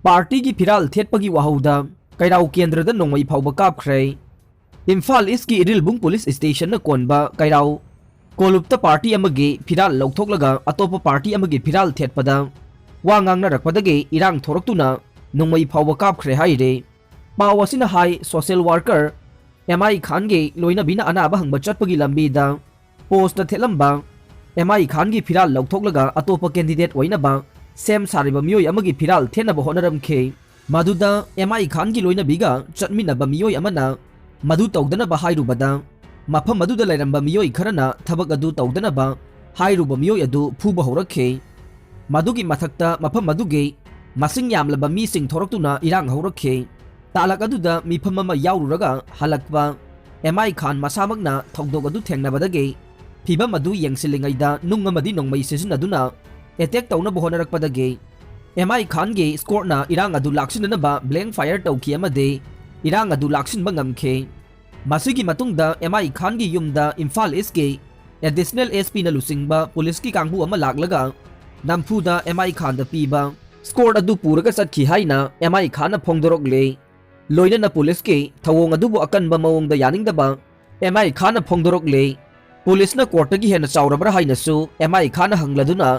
Party की फिराल थेटपगी वाहौदा कैराउ केंद्र the नोंगमई फाउबा कापख्रे Imphal east की इरिलबुंग पुलिस स्टेशन न कोनबा कैराउ कोलुप्त पार्टी अमगे फिराल लौथोकलगा अतोप पार्टी अमगे फिराल थेटपदा वा ngangnarapdage irang thoroktuna nongmei phawba kapkhre haire paw asina hai social worker MI Khan ge loina bina anaba hangba chatpagi lambi da post thelamba MI Khan gi phiral lawthoklaga atopa candidate oina ba sem sariba miyoi amagi phiral thenaba honaram khe maduda MI Khan gi loina biga chatmina ba miyoi amana madu tawdana ba hairubada mafam maduda lairamba miyoi kharana thabak adu tawdana ba hairuba miyoi adu phuba horakhe मधुगी मथक्ता मफम मधुगे मसिंग यामलबा मीसिंग थोरक्तुना इरांग हौरखे तालक अदुदा मिफम अमा याउरुरगा हलक्पा MI Khan मसामगना थौदोग अदु थेंगनबदगे फिबम अदु यंगसिलिंगैदा नुंग अमदि नोंगमई सिजनदुना attack तौनब होनरक्पदगे MI Khan गे स्कोरना इरांग अदु लाक्सिननबा blank fire तौखि अमदे इरांग अदु लाक्सिनबा ngamखे मसिगी मतुंगदा MI Khan गी युमदा Imphal east गे additional SP न लुसिंगबा police की कांगबु अमा लागलगा नमफुदा MI Khan the पीबा स्कोर अदु पुरगा सटखि हाइना MI खान न फोंदोरकले लोइना पुलिस के थवोंग अदुबु अकनबा मवोंग द यानिंगदबा MI खान न फोंदोरकले पुलिस न कोर्टगी हेन चावरबरा हाइनसु MI खान न हंगलदुना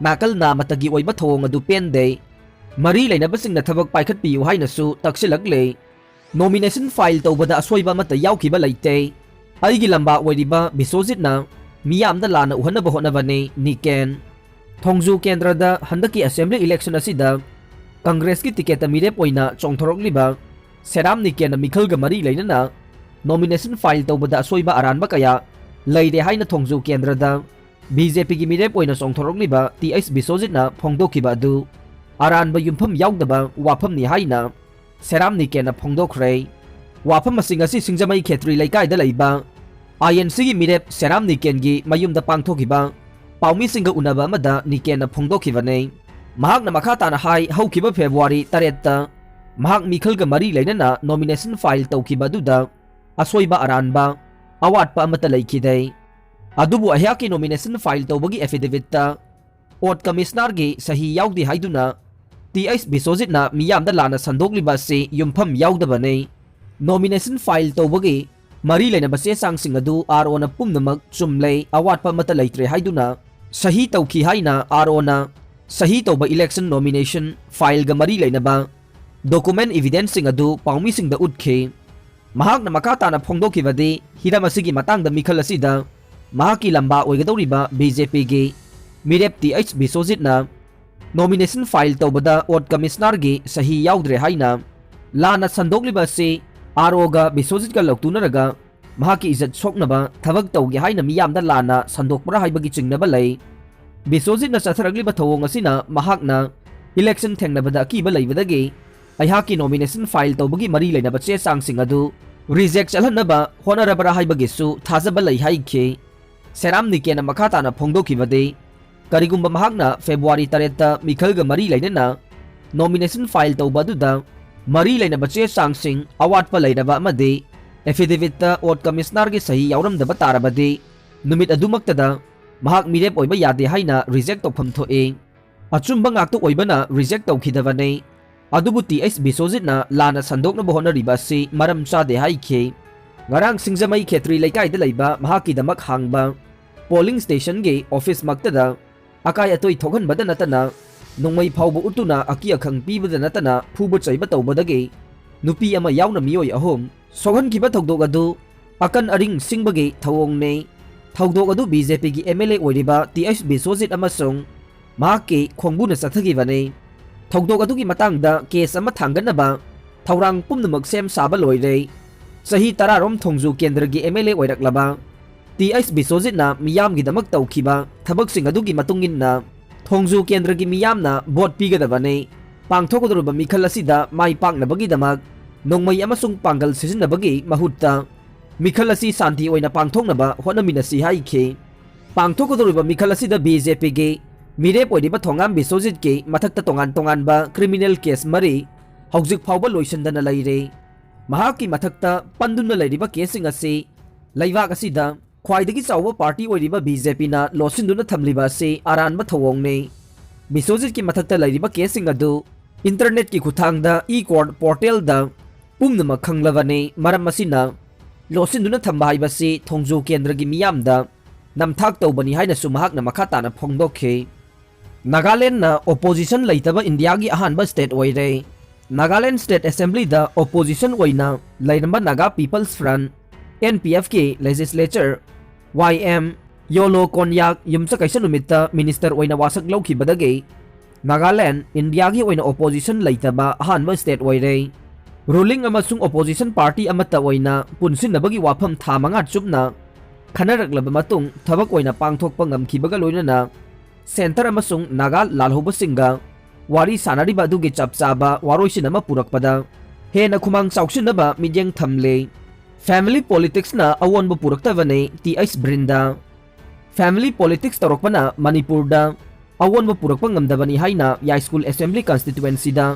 नाकल नामतगी ओइबा थवोंग अदु पेनदे मरी लेनबसिंग न थबक पाइखत पियु हाइनसु तक्सिलकले नॉमिनेशन फाइल तौबदा असोइबा मत याउखिबा लैते अइगी लंबा ओइरिबा बिसोजितना मियामदा लाना उहनबा होनबने निकेन थोंजू केंद्र द हंदकी असेंबली इलेक्शन असिदा कांग्रेस की टिकेट मिरेप ओइना चोंथोरकलिबा सेराम निकेन मिखलगा मरी लेनना नॉमिनेशन फाइल तौबदा असोइबा अरानबा कया लैदे हाइना थोंजू केंद्र द BJP की मिरेप ओइना चोंथोरकलिबा TS बिसोजितना फोंदोखिबा अदु अरानबा युमफम याउदबा वाफम नि हाइना सेराम निकेन फोंदोखरे वाफम मसिंग असि सिंगजमई खेत्री लैकाइदा लैबा INC की मिरेप सेराम निकेन गी मयुमदा पांगथोखिबा पाउमी सिंग उनबा मदा निकेन फोंदोखिबने महाकना मखाताना हाई हौखिबा फेब्रुवारी 3 महाक मिखलगा मरी लेनना नॉमिनेशन फाइल तौखिबदुदा असोइबा अरानबा अवाटपा अमता लैखिदे अदुबु अह्याकी नॉमिनेशन फाइल तौबगी एफिडेविटता ओट कमिश्नर गे सही याउदि हाइदुना TS बिसोजितना मियामदा लाना संदोकलिबा से युमफम याउदबने नॉमिनेशन फाइल तौबगी मरी लेना बसे सांगसिंग अदु RO ना पुमनमक चुमले अवाटपा मता लैत्रे हाइदुना सही तौखि हाइना RO ना सही तौबा इलेक्शन नॉमिनेशन फाइल ग मरी लेनबा डॉक्यूमेंट एविडेंस सिंग अदु पाउमी सिंग द उठखे महाकना मखाताना फोंदोखिबदे हिरम असिगी मतंग द मिखल असिदा महाकी लंबा ओइगदौरिबा BJP गे मिरेप TH बिसोजितना नॉमिनेशन फाइल तौबदा ओट कमिश्नर गे सही याउद्रे हाइना लाना संदोकलिबा से RO गा बिसोजित का लौतुनरगा महाकी इज्जत सोकनबा थबक तौगे हाइना मियामदा लाना संदोकपरा हाइबगी चिंगनबा लै बिसोजित न चथरगलिबा थवोंग असिना महाकना इलेक्शन थेंगनबदा अकीबा लैबदगे अहाकी नॉमिनेशन फाइल तौबगी मरी लेनबा चे सांगसिंग अदु रिजेक्ट चलहनबा होनरबरा हाइबगेसु थाजबा लै हाइखे सेराम निकेन मखाताना फोंदोखिबदे करिगुंबा महाकना फेब्रुवारी 3 मिखलगा मरी लेनना नॉमिनेशन फाइल तौबदुदा मरी लेनबा चे सांगसिंग अवाटपा लैरबा अमदे एफिडेविटता ओट कमिश्नर के सही यावरमदबा तारबदे नुमित अदुमक्तदा महाक मिरेप ओइबा यादे हाइना रिजेक्ट तौफम थोए अचुंबा ngakto ओइबना रिजेक्ट तौखिदबने अदुबु TS बिसोजितना लाना संदोकनबा होनरिबा से मरम चादे हाइखे ngarang singjamai khetri laikai da laiba mahaki damak hangba polling station ge office maktada akai atoi thogan bada natana nongmei phawbu utuna aki akhang pi bada natana phubu chaiba tawbadage nupi ama yauna miyoi ahom sogan kiba thogdog adu akan aring singbage thawong ne thogdog adu BJP gi MLA oiriba TS Bisojit amasung mahaki khongbu na sathagi bane thogdog adu gi matang da case ama thanganaba thawrang pumnamak sem saba loire सही तरारोम थोंजू केंद्र की MLA ओइरकलबा TS बिसोजितना मियाम की दमक तौखिबा थबक सिंग अदुगी मतुंगिनना थोंजू केंद्र की मियामना vote पीगदबने पांगथोकदरुबा मिखल असिदा माई पांगनबगी दमक नोंगमई अमसुंग पांगल सिजनबगी महुत्ता मिखल असि शांति ओइना पांगथोकनबा होनमिनसि हाइखे पांगथोकदरुबा मिखल असिदा BJP गे मिरेप ओइरिबा थोंगाम बिसोजित के मथक्ता तोंगान तोंगानबा criminal case मरी हौजिक फावबा लोइसनदना लैरे महाकी मथक्ता पंदुन लैरिबा casing असे लैवाक असिदा ख्वाइदगी चावबा पार्टी ओइरिबा BJP ना लोसिंदुना थमलिबा से आरानबा थवोंगने बिसोजित की मथक्ता लैरिबा केसिंग अदु इंटरनेट की खुथांगदा ई कोर्ट पोर्टल दा पुंगनमक खंगलबने मरम मसिना लोसिंदुना थंबा हाइबसी थोंजो केंद्र की मियामदा नमथाक तौबनी हाइनसु महाकना मखाताना फोंगदोखे नागालैंड ना ओपोजिशन लेतबा इंडिया की अहानबा स्टेट ओइरे नागालैंड स्टेट असेंबली दा ओपोजिशन ओइना लेरंबा नागा पीपल्स फ्रंट एनपीएफ के लेजिस्लेचर वाईएम योलो कोन्याक युमसा कैसा नुमित्ता मिनिस्टर ओइना वासक लौखिबदगे नागालैंड इंडिया की ओइना ओपोजिशन लेतबा अहानबा स्टेट ओइरे रूलिंग अमसुंग ओपोजिशन पार्टी अमत्ता ओइना पुनसिनबगी वाफम था मंगा चुपना खनरकलब मतुंग थबक ओइना पांगथोकपा ngamखिबगा लोइनना सेंटर अमसुंग नागा लालहोबसिंगा वारी सानारिबा दुगे चपचाबा वारोइसिन अमा पुरकपदा हेना खुमांग चाउसिनबा मिजेंग थमले फैमिली पॉलिटिक्स ना अवोनबा पुरक्तबने टीएस ब्रिंदा फैमिली पॉलिटिक्स तौरपना मणिपुर दा अवोनबा पुरक्पा ngamdabani हाइना याई स्कूल असेंबली कॉन्स्टिट्यूएंसी दा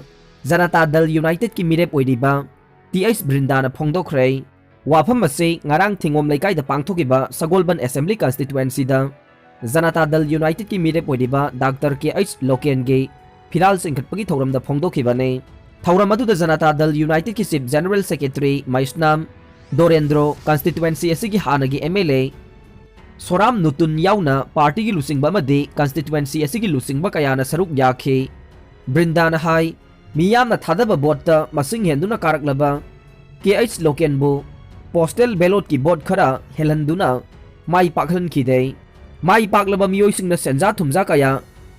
जनता दल यूनाइटेड की मिरेप ओइरिबा टीएस ब्रिंदा ना फोंगदोखरे वाफम असे ngarang thingom laikai da pangthokiba sagolban assembly constituency दा जनता दल यूनाइटेड की मिरेप ओइरिबा डॉक्टर केएच लोकेन गे फिराल सिंखटपगी थौरम दा फोंगदोखिबाने थौरम अदुदा जनता दल यूनाइटेड की chief general secretary Maisnam Dorendro constituency असिगी हानगी एमएलए सोराम नुतुन याउना पार्टी की लुसिंगबा मदे कॉन्स्टिट्यूएंसी असिगी लुसिंगबा कयाना सरुक याखे ब्रिंदाना हाई मियामना थादबा बोर्डता मसिंग हेंदुना कारकलबा केएच लोकेनबो पोस्टल बैलेट की बोर्ड खरा हेलंदुना माई पाखलनखिदे माई पाकलबा मियोइसिंगना सेंजा थुमजा कया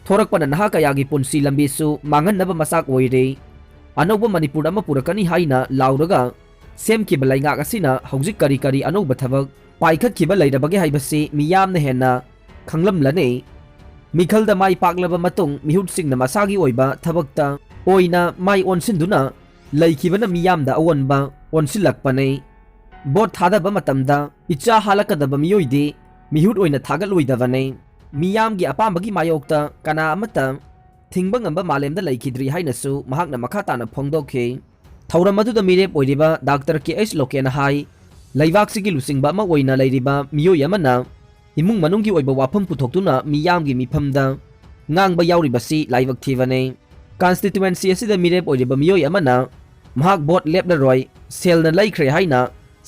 थोरकपना नहा कयागी पुंसी लंबीसु मांगननबा मसाक ओइरे अनौबा मणिपुर अमा पुरकनी हाइना लाउरगा सेमखिबा लाइंगाक असिना हौजिक करी करी अनौबा थबक पाइखतखिबा लैरबगे हाइबसी मियामना हेन्ना खंगलमलने मिखलदा माई पाकलबा मतुंग मिहुटसिंगना मसागी ओइबा थबकता ओइना माई ओनसिंदुना लैखिबना मियामदा अवोनबा ओनसिलकपने बोट थादबा मतमदा इचा हालकदबा मियोइदे मिहुट ओइना थागलोइदबने मियाम की अपामबगी मायोक्ता कना अमता थिंगबा ngamba मालेमदा लैखिद्री हाइनसु महाकना मखाताना फोंगदोखे थौरम अदुदा मिरेप ओइरिबा डॉक्टर केएच लोकेन हाई लैवाक्सिगी लुसिंगबा अमा ओइना लैरिबा मियोय अमना इमुंग मनुंगी ओइबा वाफम पुथोक्तुना मियामगी मिफमदा ngang याउरिबसी लाइवक थीवने कॉन्स्टिट्यूएंसी असिदा मिरेप ओइरिबा मियोय अमना महाक बोट लेपलरोय सेलना लैख्रे हाइना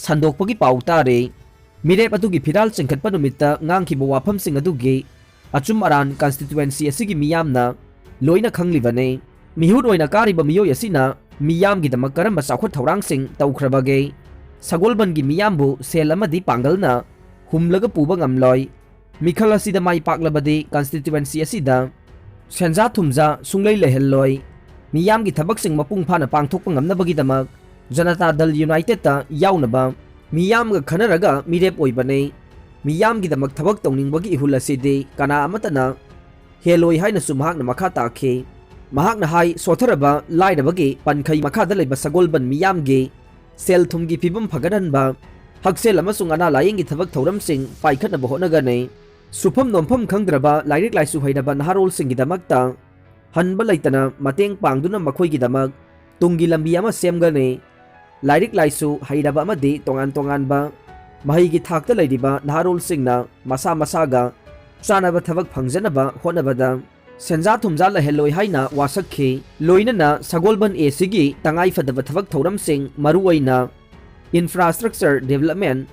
संदोकपगी पाउ तारे मिरेप अदुगी फिराल चिंखटपा नुमित्ता ngang वाफम सिंग अदुगी अचुम अरान कॉन्स्टिट्यूएंसी असिगी मियामना लोइना खंगलिबने मिहुट ओइना कारिबा मियोय असिना मियामगी दमक करम चाखुत थौरांगसिंग तौख्रबगे सगोलबनगी मियामबु सेल अमदी पांगलना हुमलगा पुबा ngamloi मिखल असिदा माई पाकलबदे कॉन्स्टिट्यूएंसी असिदा सेंजा थुमजा सुंगलै लेहललोय मियामगी थबकसिंग मपुंग फाना पांगथोकपा ngamnabagi damak जनता दल यूनाइटेड ता याउनबा मियामगा खनरगा मिरेप ओइबने मियामगी दमक थबक तौनिंगबगी इहुल असिदे कना अमतना हेलोय हाइनसु महाकना मखा ताखे महाकना हाई सोथरबा लाइरबगे पनखै मखादा लेबा सगोलबन मियामगे सेल थुमगी फिबम फगदनबा हक्सेल अमसुंग अना लायेंगी थबक थौरमसिंग पाइखतनबा होनगने सुफम नोमफम खंगद्रबा लाइरिक लाइसु हैदबा नहारोलसिंगी दमकता हनबा लैतना मतेंग पांगदुना मखोयगी दमक तुंगी लंबी अमा सेमगने लाइरिक लाइसु हैदबा अमदे तोंगान तोंगानबा महिगी थाकता लैरिबा नहारोलसिंगना मसा मसागा चानबा थबक फंगजनबा होनबदा सेंजा थुमजा लहेलोय हाइना वासखे लोइनना सगोलबन एसिगी तंगाई फदबा थबक थौरमसिंग मरुओइना इंफ्रास्ट्रक्चर डेवलपमेंट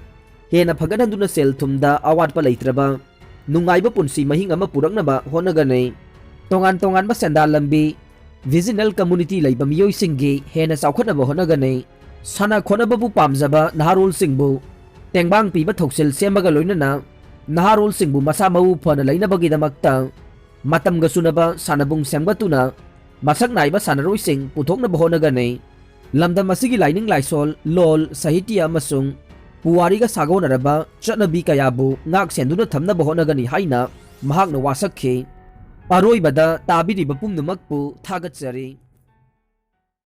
हेना फगदहंदुना सेल थुमदा अवाटपा लैत्रबा नुंगाइबा पुंसी महिंग अमा पुरकनबा होनगने तोंगान तोंगानबा सेंदा लंबी विजिनल कम्युनिटी लैबा मियोइसिंगी हेना चाउखतनबा होनगने सना खोनबबु पामजबा नहारोलसिंगबु तेंबांग पीबा थौसिल सेमबगा लोइनना नहारोलसिंगबु मसा मऊ फना लैनबगीदमक्ता मतमगा सुनबा सानबुंग सेमगतुना मसक नाइबा सानरोइसिंग पुथोकनबा होनगने लमदम असिगी लाइनिंग लाइसोल लोल साहित्य अमसुंग पुवारीगा सागोनरबा चटनबी कयाबु ngak सेंदुना थमनबा होनगनी हाइना महाकना वासखे अरोइबदा ताबिरिबा पुंगनमकपु थागतचरी।